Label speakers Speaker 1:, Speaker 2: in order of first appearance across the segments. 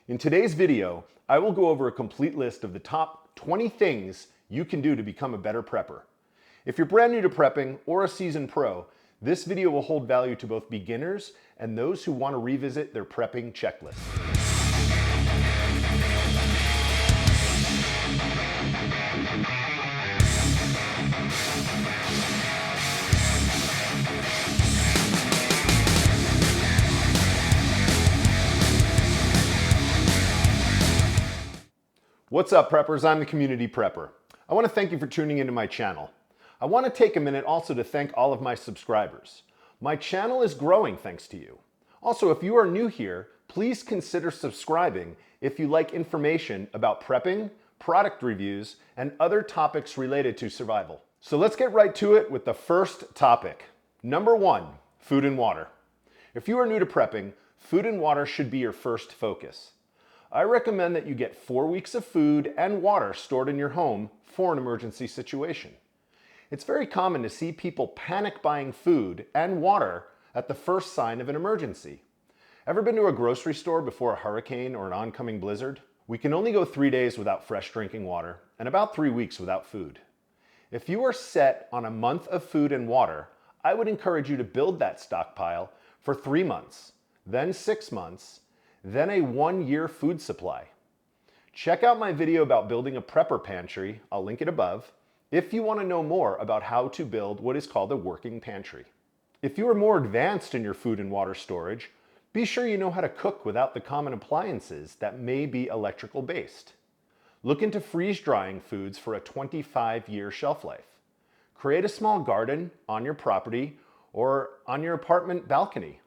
Speaker 1: In today's video, I will go over a complete list of the top 20 things you can do to become a better prepper. If you're brand new to prepping or a seasoned pro, this video will hold value to both beginners and those who want to revisit their prepping checklist. What's up, preppers? I'm the Community Prepper. I want to thank you for tuning into my channel. I want to take a minute also to thank all of my subscribers. My channel is growing thanks to you. Also, if you are new here, please consider subscribing if you like information about prepping, product reviews, and other topics related to survival. So let's get right to it with the first topic. Number 1, food and water. If you are new to prepping, food and water should be your first focus. I recommend that you get 4 weeks of food and water stored in your home for an emergency situation. It's very common to see people panic buying food and water at the first sign of an emergency. Ever been to a grocery store before a hurricane or an oncoming blizzard? We can only go 3 days without fresh drinking water and about 3 weeks without food. If you are set on a month of food and water, I would encourage you to build that stockpile for 3 months, then 6 months, then a 1-year food supply. Check out my video about building a prepper pantry, I'll link it above, if you want to know more about how to build what is called a working pantry. If you are more advanced in your food and water storage, be sure you know how to cook without the common appliances that may be electrical based. Look into freeze drying foods for a 25-year shelf life. Create a small garden on your property or on your apartment balcony.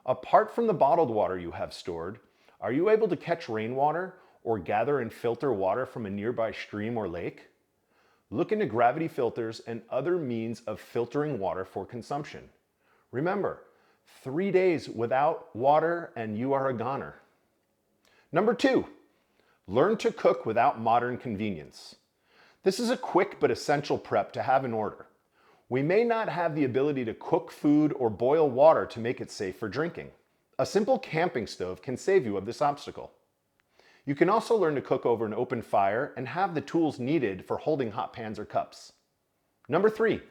Speaker 1: Apart from the bottled water you have stored, are you able to catch rainwater or gather and filter water from a nearby stream or lake? Look into gravity filters and other means of filtering water for consumption. Remember, 3 days without water and you are a goner. Number 2, learn to cook without modern convenience. This is a quick but essential prep to have in order. We may not have the ability to cook food or boil water to make it safe for drinking. A simple camping stove can save you of this obstacle. You can also learn to cook over an open fire and have the tools needed for holding hot pans or cups. Number 3,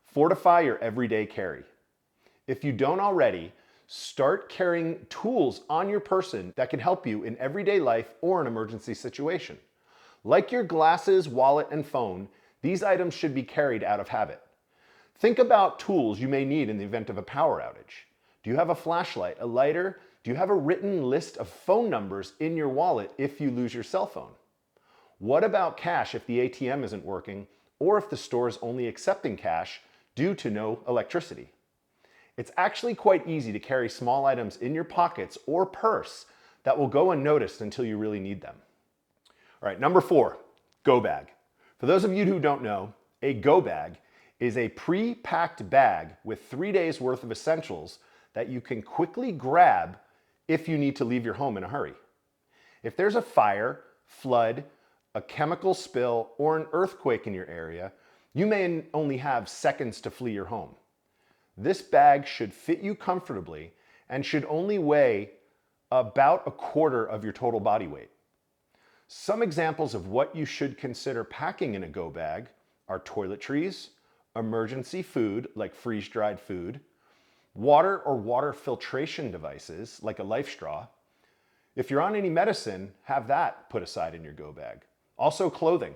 Speaker 1: fortify your everyday carry. If you don't already, start carrying tools on your person that can help you in everyday life or an emergency situation. Like your glasses, wallet, and phone, these items should be carried out of habit. Think about tools you may need in the event of a power outage. Do you have a flashlight, a lighter? Do you have a written list of phone numbers in your wallet if you lose your cell phone? What about cash if the ATM isn't working or if the store is only accepting cash due to no electricity? It's actually quite easy to carry small items in your pockets or purse that will go unnoticed until you really need them. All right, number 4, go bag. For those of you who don't know, a go bag is a pre-packed bag with 3 days worth of essentials that you can quickly grab if you need to leave your home in a hurry. If there's a fire, flood, a chemical spill, or an earthquake in your area, you may only have seconds to flee your home. This bag should fit you comfortably and should only weigh about 1/4 of your total body weight. Some examples of what you should consider packing in a go bag are toiletries, emergency food like freeze-dried food, water or water filtration devices like a life straw. If you're on any medicine, have that put aside in your go bag. Also clothing,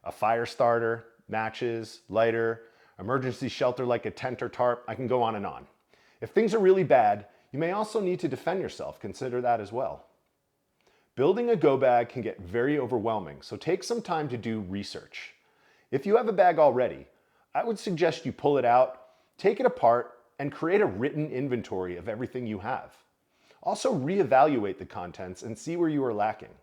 Speaker 1: a fire starter, matches, lighter, emergency shelter like a tent or tarp. I can go on and on. If things are really bad, you may also need to defend yourself. Consider that as well. Building a go bag can get very overwhelming, so take some time to do research. If you have a bag already, I would suggest you pull it out, take it apart, and create a written inventory of everything you have. Also reevaluate the contents and see where you are lacking.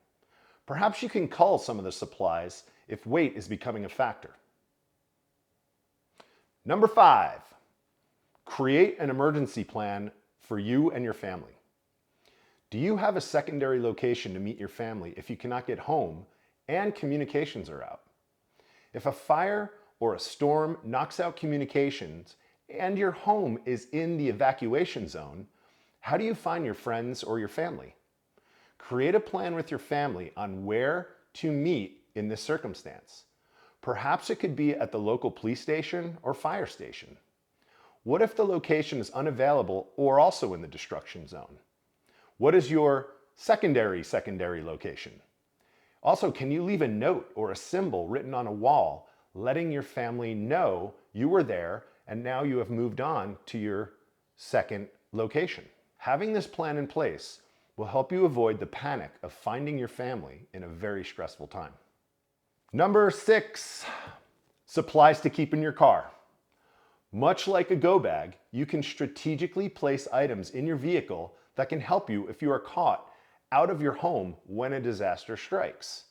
Speaker 1: Perhaps you can cull some of the supplies if weight is becoming a factor. Number 5, create an emergency plan for you and your family. Do you have a secondary location to meet your family if you cannot get home and communications are out? If a fire or a storm knocks out communications and your home is in the evacuation zone, how do you find your friends or your family? Create a plan with your family on where to meet in this circumstance. Perhaps it could be at the local police station or fire station. What if the location is unavailable or also in the destruction zone? What is your secondary location? Also, can you leave a note or a symbol written on a wall letting your family know you were there and now you have moved on to your second location? Having this plan in place will help you avoid the panic of finding your family in a very stressful time. Number 6, supplies to keep in your car. Much like a go bag, you can strategically place items in your vehicle that can help you if you are caught out of your home when a disaster strikes.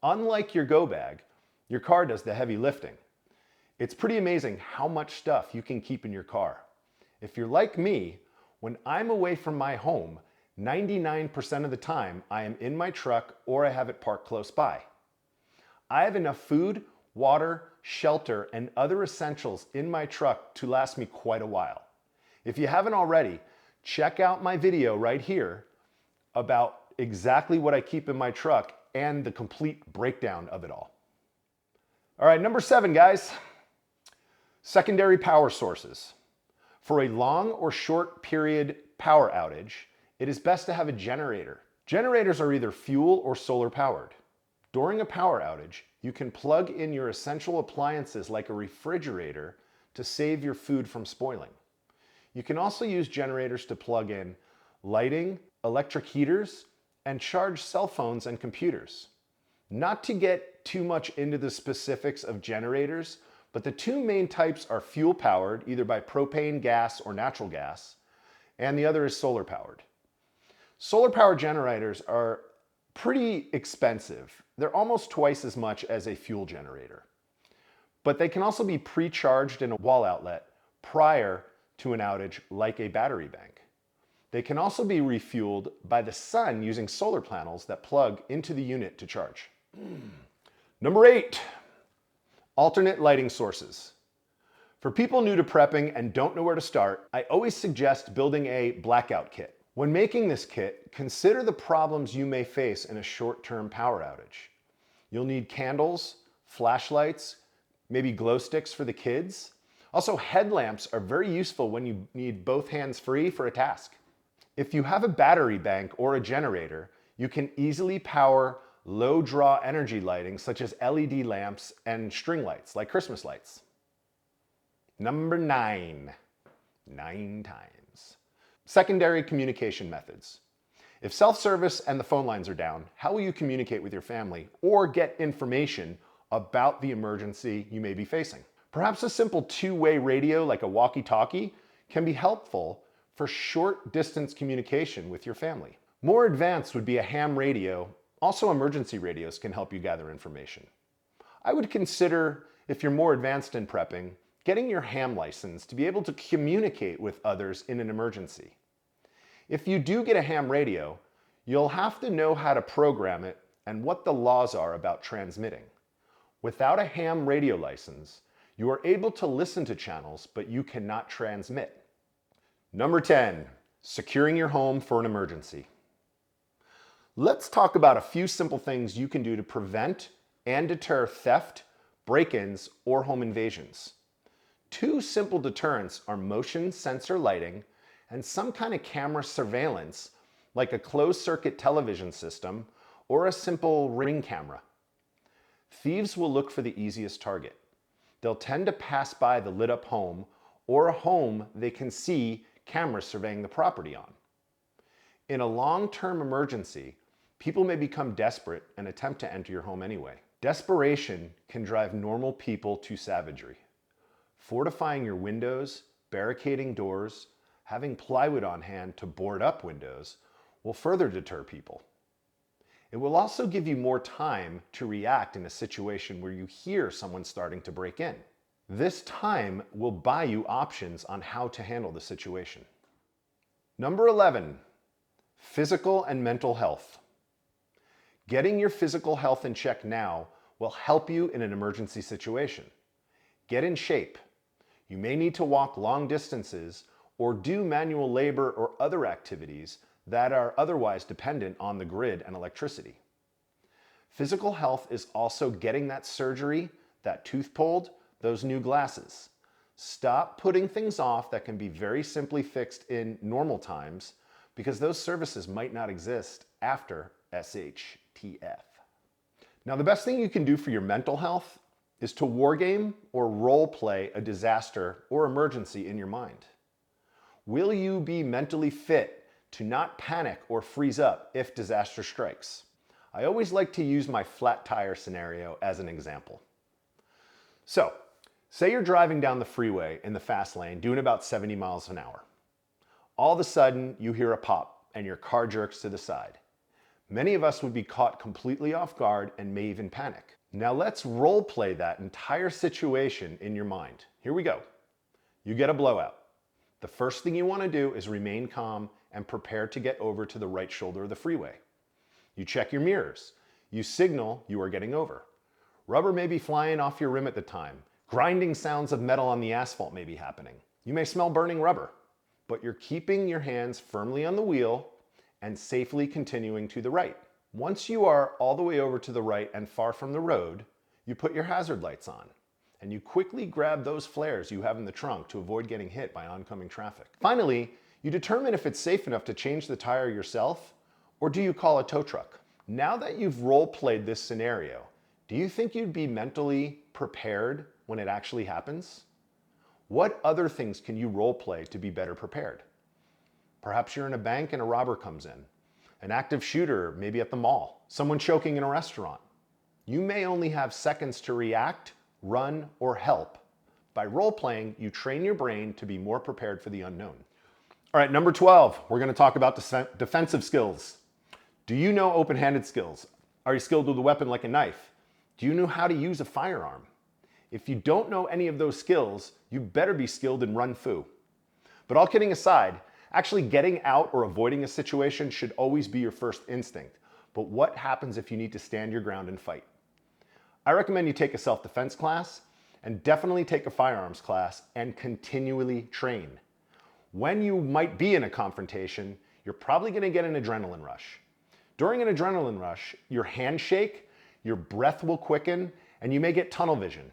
Speaker 1: Unlike your go bag, your car does the heavy lifting. It's pretty amazing how much stuff you can keep in your car. If you're like me, when I'm away from my home, 99% of the time I am in my truck or I have it parked close by. I have enough food, water, shelter, and other essentials in my truck to last me quite a while. If you haven't already, check out my video right here about exactly what I keep in my truck and the complete breakdown of it all. All right, number 7, guys. Secondary power sources. For a long or short period power outage, it is best to have a generator. Generators are either fuel or solar powered. During a power outage, you can plug in your essential appliances like a refrigerator to save your food from spoiling. You can also use generators to plug in lighting, electric heaters, and charge cell phones and computers. Not to get too much into the specifics of generators, but the two main types are fuel powered, either by propane, gas, or natural gas, and the other is solar powered. Solar powered generators are pretty expensive. They're almost twice as much as a fuel generator. But they can also be pre-charged in a wall outlet prior to an outage like a battery bank. They can also be refueled by the sun using solar panels that plug into the unit to charge. Number 8, alternate lighting sources. For people new to prepping and don't know where to start, I always suggest building a blackout kit. When making this kit, consider the problems you may face in a short-term power outage. You'll need candles, flashlights, maybe glow sticks for the kids. Also, headlamps are very useful when you need both hands free for a task. If you have a battery bank or a generator, you can easily power low draw energy lighting such as LED lamps and string lights like Christmas lights. Number 9, 9 times. Secondary communication methods. If self-service and the phone lines are down, how will you communicate with your family or get information about the emergency you may be facing? Perhaps a simple two-way radio like a walkie-talkie can be helpful for short distance communication with your family. More advanced would be a ham radio. Also, emergency radios can help you gather information. I would consider, if you're more advanced in prepping, getting your ham license to be able to communicate with others in an emergency. If you do get a ham radio, you'll have to know how to program it and what the laws are about transmitting. Without a ham radio license, you are able to listen to channels, but you cannot transmit. Number 10, securing your home for an emergency. Let's talk about a few simple things you can do to prevent and deter theft, break-ins, or home invasions. 2 simple deterrents are motion sensor lighting and some kind of camera surveillance like a closed-circuit television system or a simple Ring camera. Thieves will look for the easiest target. They'll tend to pass by the lit-up home or a home they can see cameras surveying the property on. In a long-term emergency, people may become desperate and attempt to enter your home anyway. Desperation can drive normal people to savagery. Fortifying your windows, barricading doors, having plywood on hand to board up windows will further deter people. It will also give you more time to react in a situation where you hear someone starting to break in. This time will buy you options on how to handle the situation. Number 11, physical and mental health. Getting your physical health in check now will help you in an emergency situation. Get in shape. You may need to walk long distances or do manual labor or other activities that are otherwise dependent on the grid and electricity. Physical health is also getting that surgery, that tooth pulled, those new glasses. Stop putting things off that can be very simply fixed in normal times because those services might not exist after SHTF. Now, the best thing you can do for your mental health is to wargame or role play a disaster or emergency in your mind. Will you be mentally fit to not panic or freeze up if disaster strikes? I always like to use my flat tire scenario as an example. So, say you're driving down the freeway in the fast lane doing about 70 miles an hour. All of a sudden, you hear a pop and your car jerks to the side. Many of us would be caught completely off guard and may even panic. Now let's role play that entire situation in your mind. Here we go. You get a blowout. The first thing you want to do is remain calm and prepare to get over to the right shoulder of the freeway. You check your mirrors. You signal you are getting over. Rubber may be flying off your rim at the time. Grinding sounds of metal on the asphalt may be happening. You may smell burning rubber, but you're keeping your hands firmly on the wheel and safely continuing to the right. Once you are all the way over to the right and far from the road, you put your hazard lights on and you quickly grab those flares you have in the trunk to avoid getting hit by oncoming traffic. Finally, you determine if it's safe enough to change the tire yourself or do you call a tow truck. Now that you've role-played this scenario, do you think you'd be mentally prepared when it actually happens? What other things can you role-play to be better prepared? Perhaps you're in a bank and a robber comes in. An active shooter, maybe at the mall. Someone choking in a restaurant. You may only have seconds to react, run, or help. By role-playing, you train your brain to be more prepared for the unknown. All right, number 12, we're going to talk about defensive skills. Do you know open-handed skills? Are you skilled with a weapon like a knife? Do you know how to use a firearm? If you don't know any of those skills, you better be skilled in run fu. But all kidding aside, actually getting out or avoiding a situation should always be your first instinct. But what happens if you need to stand your ground and fight? I recommend you take a self-defense class and definitely take a firearms class and continually train. When you might be in a confrontation, you're probably going to get an adrenaline rush. During an adrenaline rush, your hands shake, your breath will quicken, and you may get tunnel vision.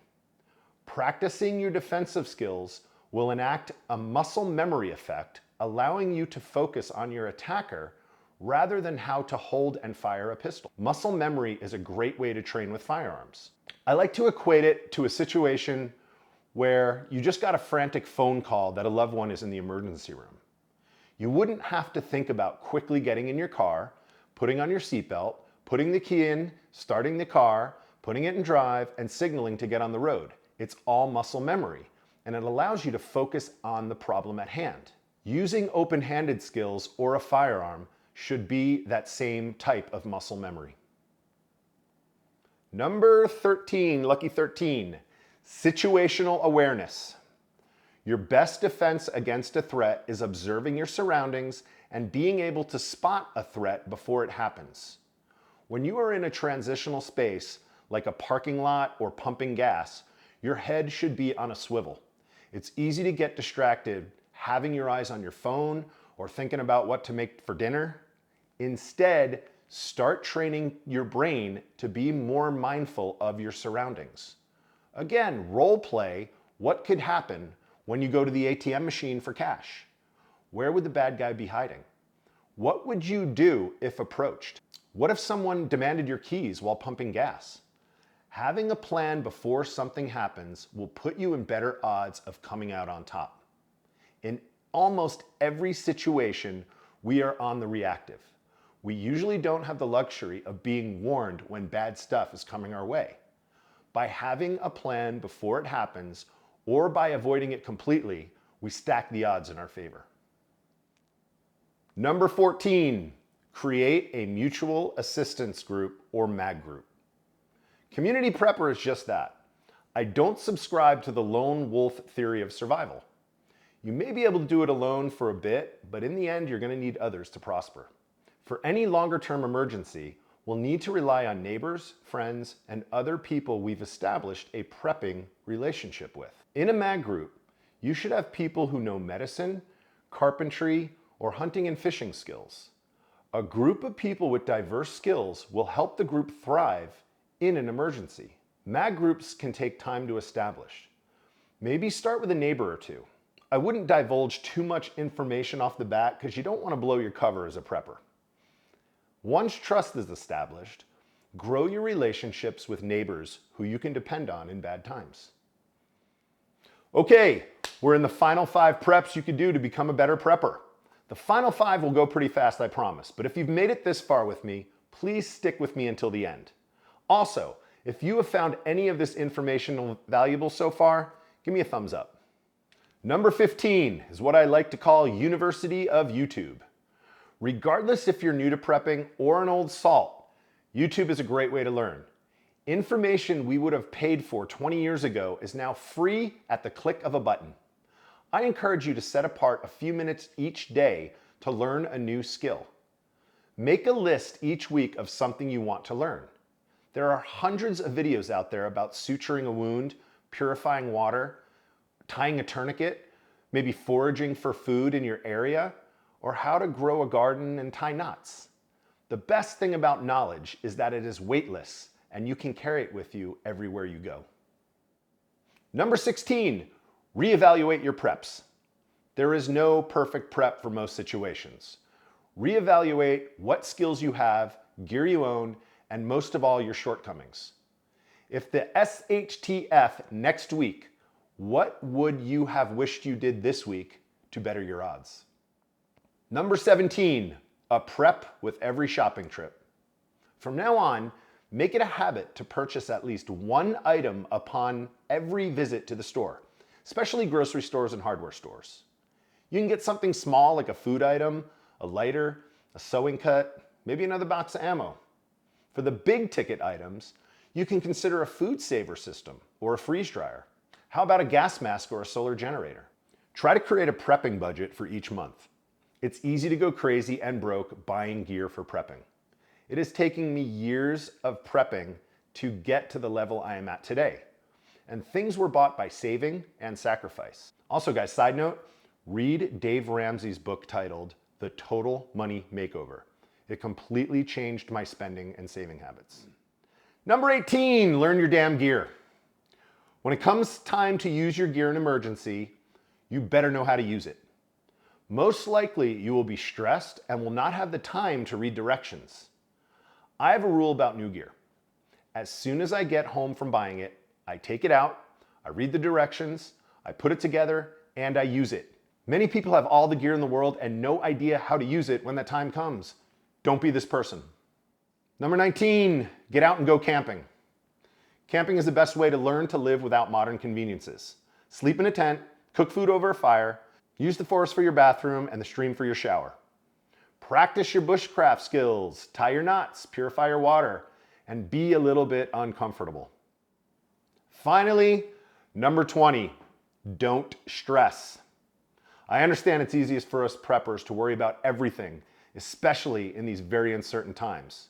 Speaker 1: Practicing your defensive skills will enact a muscle memory effect, allowing you to focus on your attacker rather than how to hold and fire a pistol. Muscle memory is a great way to train with firearms. I like to equate it to a situation where you just got a frantic phone call that a loved one is in the emergency room. You wouldn't have to think about quickly getting in your car, putting on your seatbelt, putting the key in, starting the car, putting it in drive, and signaling to get on the road. It's all muscle memory, and it allows you to focus on the problem at hand. Using open-handed skills or a firearm should be that same type of muscle memory. Number 13, lucky 13, situational awareness. Your best defense against a threat is observing your surroundings and being able to spot a threat before it happens. When you are in a transitional space, like a parking lot or pumping gas, your head should be on a swivel. It's easy to get distracted having your eyes on your phone or thinking about what to make for dinner. Instead, start training your brain to be more mindful of your surroundings. Again, role play what could happen when you go to the ATM machine for cash. Where would the bad guy be hiding? What would you do if approached? What if someone demanded your keys while pumping gas? Having a plan before something happens will put you in better odds of coming out on top. In almost every situation, we are on the reactive. We usually don't have the luxury of being warned when bad stuff is coming our way. By having a plan before it happens, or by avoiding it completely, we stack the odds in our favor. Number 14, create a mutual assistance group or MAG group. Community prepper is just that. I don't subscribe to the lone wolf theory of survival. You may be able to do it alone for a bit, but in the end, you're going to need others to prosper. For any longer-term emergency, we'll need to rely on neighbors, friends, and other people we've established a prepping relationship with. In a MAG group, you should have people who know medicine, carpentry, or hunting and fishing skills. A group of people with diverse skills will help the group thrive in an emergency. MAG groups can take time to establish. Maybe start with a neighbor or two. I wouldn't divulge too much information off the bat because you don't want to blow your cover as a prepper. Once trust is established, grow your relationships with neighbors who you can depend on in bad times. Okay, we're in the final 5 preps you can do to become a better prepper. The final 5 will go pretty fast, I promise, but if you've made it this far with me, please stick with me until the end. Also, if you have found any of this information valuable so far, give me a thumbs up. Number 15 is what I like to call University of YouTube. Regardless if you're new to prepping or an old salt, YouTube is a great way to learn. Information we would have paid for 20 years ago is now free at the click of a button. I encourage you to set apart a few minutes each day to learn a new skill. Make a list each week of something you want to learn. There are hundreds of videos out there about suturing a wound, purifying water, tying a tourniquet, maybe foraging for food in your area, or how to grow a garden and tie knots. The best thing about knowledge is that it is weightless and you can carry it with you everywhere you go. Number 16, reevaluate your preps. There is no perfect prep for most situations. Reevaluate what skills you have, gear you own, and most of all, your shortcomings. If the SHTF next week, what would you have wished you did this week to better your odds? Number 17, a prep with every shopping trip. From now on, make it a habit to purchase at least one item upon every visit to the store, especially grocery stores and hardware stores. You can get something small like a food item, a lighter, a sewing cut, maybe another box of ammo. For the big ticket items, you can consider a food saver system or a freeze dryer. How about a gas mask or a solar generator? Try to create a prepping budget for each month. It's easy to go crazy and broke buying gear for prepping. It is taking me years of prepping to get to the level I am at today. And things were bought by saving and sacrifice. Also guys, side note, read Dave Ramsey's book titled The Total Money Makeover. It completely changed my spending and saving habits. Number 18, learn your damn gear. When it comes time to use your gear in emergency, you better know how to use it. Most likely you will be stressed and will not have the time to read directions. I have a rule about new gear. As soon as I get home from buying it, I take it out, I read the directions, I put it together, and I use it. Many people have all the gear in the world and no idea how to use it when that time comes. Don't be this person. Number 19, get out and go camping. Camping is the best way to learn to live without modern conveniences. Sleep in a tent, cook food over a fire, use the forest for your bathroom and the stream for your shower. Practice your bushcraft skills, tie your knots, purify your water, and be a little bit uncomfortable. Finally, number 20, don't stress. I understand it's easiest for us preppers to worry about everything, especially in these very uncertain times.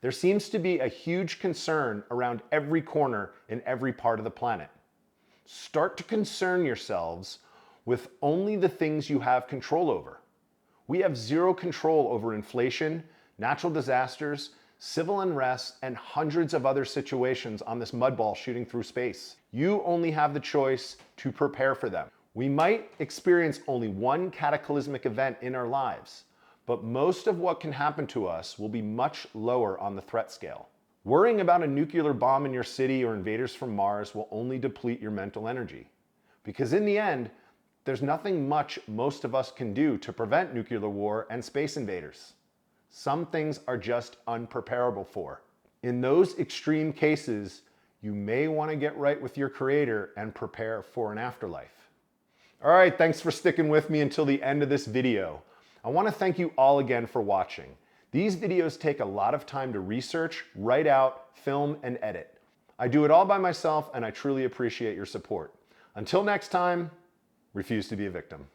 Speaker 1: There seems to be a huge concern around every corner in every part of the planet. Start to concern yourselves with only the things you have control over. We have zero control over inflation, natural disasters, civil unrest, and hundreds of other situations on this mudball shooting through space. You only have the choice to prepare for them. We might experience only one cataclysmic event in our lives, but most of what can happen to us will be much lower on the threat scale. Worrying about a nuclear bomb in your city or invaders from Mars will only deplete your mental energy. Because in the end, there's nothing much most of us can do to prevent nuclear war and space invaders. Some things are just unpreparable for. In those extreme cases, you may want to get right with your Creator and prepare for an afterlife. All right, thanks for sticking with me until the end of this video. I want to thank you all again for watching. These videos take a lot of time to research, write out, film, and edit. I do it all by myself and I truly appreciate your support. Until next time, refuse to be a victim.